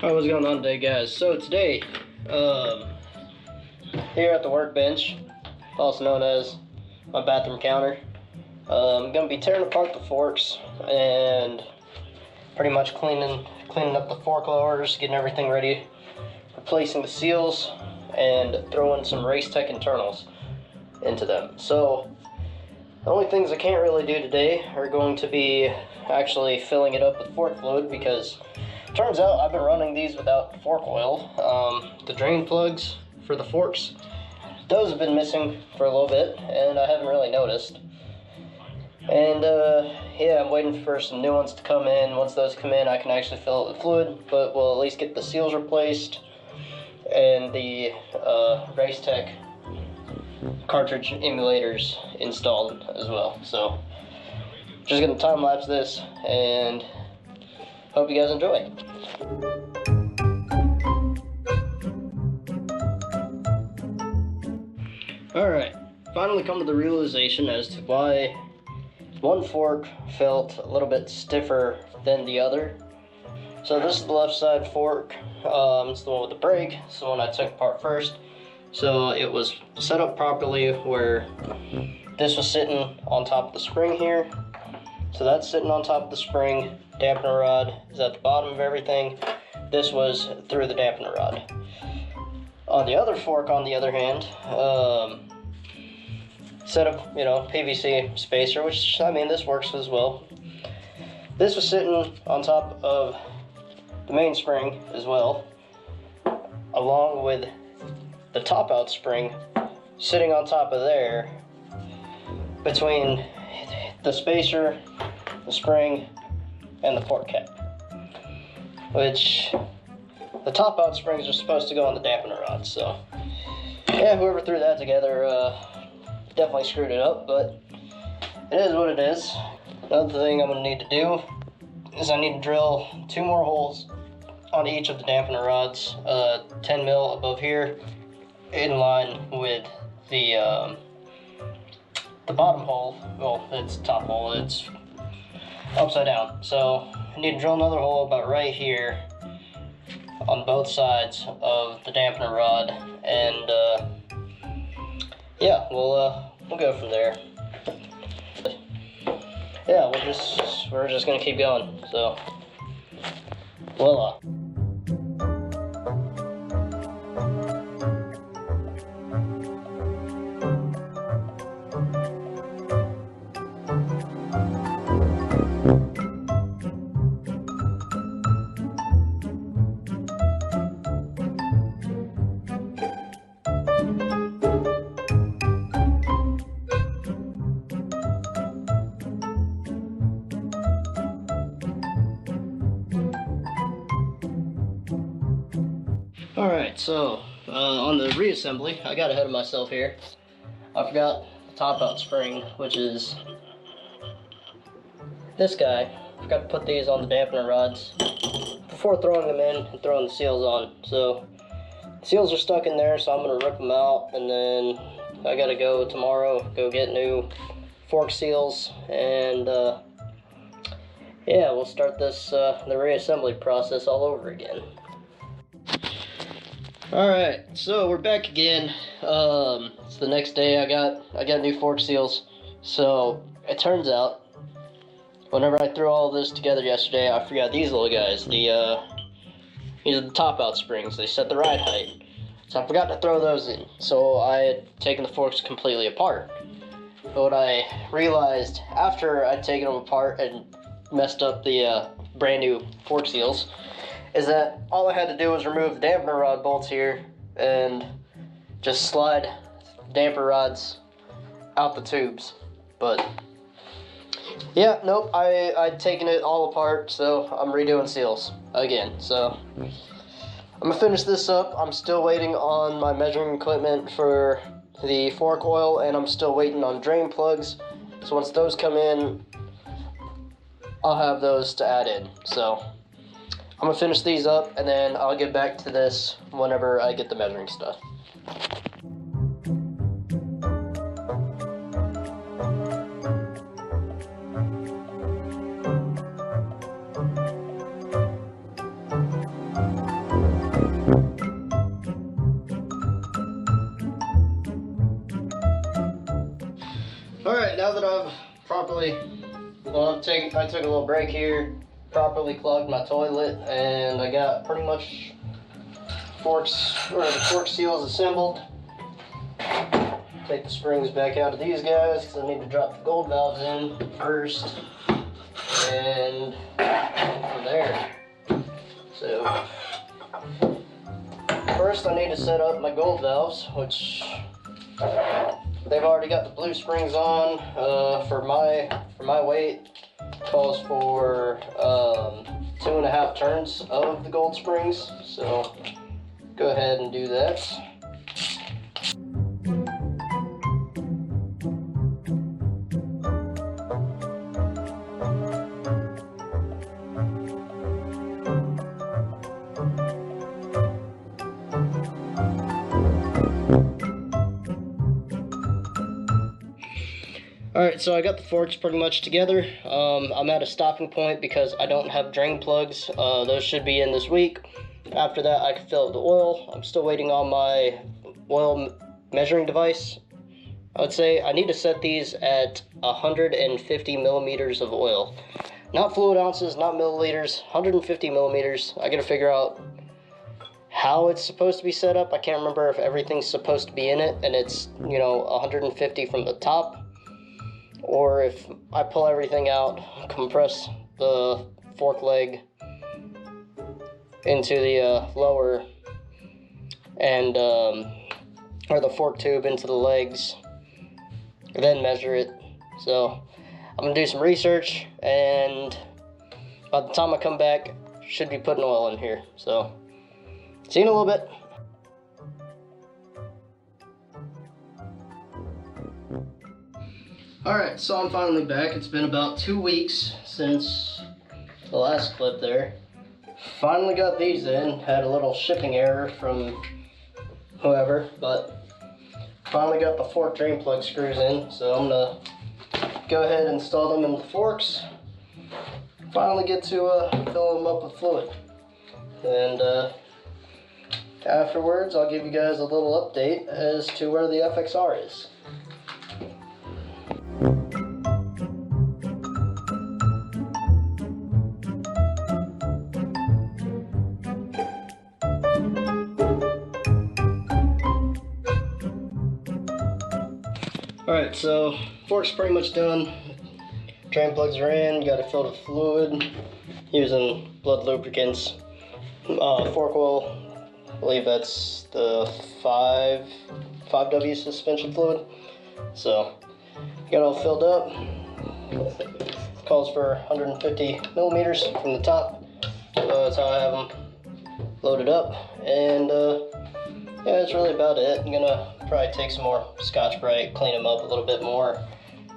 Alright, what's going on today, guys? So today, here at the workbench, also known as my bathroom counter, I'm going to be tearing apart the forks and pretty much cleaning up the fork lowers, getting everything ready, replacing the seals, and throwing some Racetech internals into them. So the only things I can't really do today are going to be actually filling it up with fork fluid, because turns out I've been running these without fork oil. The drain plugs for the forks, those have been missing for a little bit, and I haven't really noticed. And yeah, I'm waiting for some new ones to come in. Once those come in, I can actually fill it with fluid, but we'll at least get the seals replaced and the Racetech cartridge emulators installed as well. So just gonna time lapse this and hope you guys enjoy. Alright, finally come to the realization as to why one fork felt a little bit stiffer than the other. So this is the left side fork. It's the one with the brake. It's the one I took apart first. So it was set up properly where this was sitting on top of the spring here. So that's sitting on top of the spring. Dampener rod is at the bottom of everything. This was through the dampener rod. On the other fork, on the other hand, set up, PVC spacer, which, I mean, this works as well. This was sitting on top of the main spring as well, along with the top out spring sitting on top of there, between the spacer, the spring, and the fork cap, which the top out springs are supposed to go on the dampener rod. So yeah, whoever threw that together definitely screwed it up, but it is what it is. Another thing I'm going to need to do is I need to drill 2 more holes on each of the dampener rods, 10 mil above here, in line with the bottom hole. Well, it's top hole, it's upside down. So I need to drill another hole about right here on both sides of the dampener rod, and yeah, we'll go from there. Yeah, we're just gonna keep going. So voila. Alright, so on the reassembly, I got ahead of myself here. I forgot the top out spring, which is this guy. I forgot to put these on the dampener rods before throwing them in and throwing the seals on. So the seals are stuck in there, so I'm going to rip them out, and then I got to go tomorrow, go get new fork seals, and yeah, we'll start this the reassembly process all over again. Alright, so we're back again. It's the next day. I got new fork seals. So it turns out, whenever I threw all this together yesterday, I forgot these little guys. These are the top out springs. They set the ride height. So I forgot to throw those in. So I had taken the forks completely apart. But what I realized after I'd taken them apart and messed up the brand new fork seals is that all I had to do was remove the dampener rod bolts here and just slide damper rods out the tubes. But yeah, nope, I'd taken it all apart, so I'm redoing seals again. So I'm gonna finish this up. I'm still waiting on my measuring equipment for the fork oil, and I'm still waiting on drain plugs. So once those come in, I'll have those to add in. So I'm gonna finish these up, and then I'll get back to this whenever I get the measuring stuff. properly, well, I took a little break here, properly clogged my toilet, and I got pretty much the fork seals assembled. Take the springs back out of these guys because I need to drop the gold valves in first, and from there. So first I need to set up my gold valves, which they've already got the blue springs on. For my weight, calls for 2.5 turns of the gold springs. So go ahead and do that. Alright, so I got the forks pretty much together. I'm at a stopping point because I don't have drain plugs. Those should be in this week. After that, I can fill up the oil. I'm still waiting on my oil measuring device. I would say I need to set these at 150 millimeters of oil. Not fluid ounces, not milliliters, 150 millimeters. I gotta figure out how it's supposed to be set up. I can't remember if everything's supposed to be in it and it's, 150 from the top, or if I pull everything out, compress the fork leg into the lower, and or the fork tube into the legs, then measure it. So I'm gonna do some research, and by the time I come back, should be putting oil in here. So see you in a little bit. Alright, so I'm finally back. It's been about 2 weeks since the last clip there. Finally got these in. Had a little shipping error from whoever, but finally got the fork drain plug screws in. So I'm gonna go ahead and install them in the forks. Finally get to fill them up with fluid. And afterwards, I'll give you guys a little update as to where the FXR is. Alright, so fork's pretty much done. Drain plugs are in. You gotta fill the fluid using blood lubricants. Fork oil, I believe that's the 5W suspension fluid. So, got it all filled up. Calls for 150 millimeters from the top. That's how I have them loaded up. And yeah, that's really about it. I'm gonna probably take some more Scotch-Brite, clean them up a little bit more,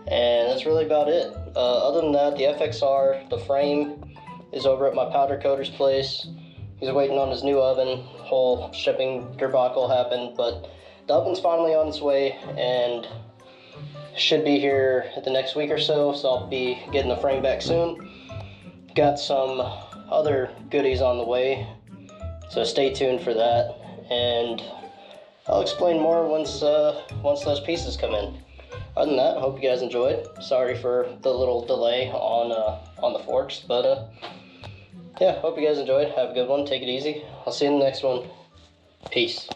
and that's really about it. Other than that, the FXR, the frame, is over at my powder coater's place. He's waiting on his new oven. Whole shipping debacle happened, but the oven's finally on its way and should be here the next week or so, so I'll be getting the frame back soon. Got some other goodies on the way, so stay tuned for that, and I'll explain more once those pieces come in. Other than that, I hope you guys enjoyed. Sorry for the little delay on the forks, but yeah, hope you guys enjoyed. Have a good one. Take it easy. I'll see you in the next one. Peace.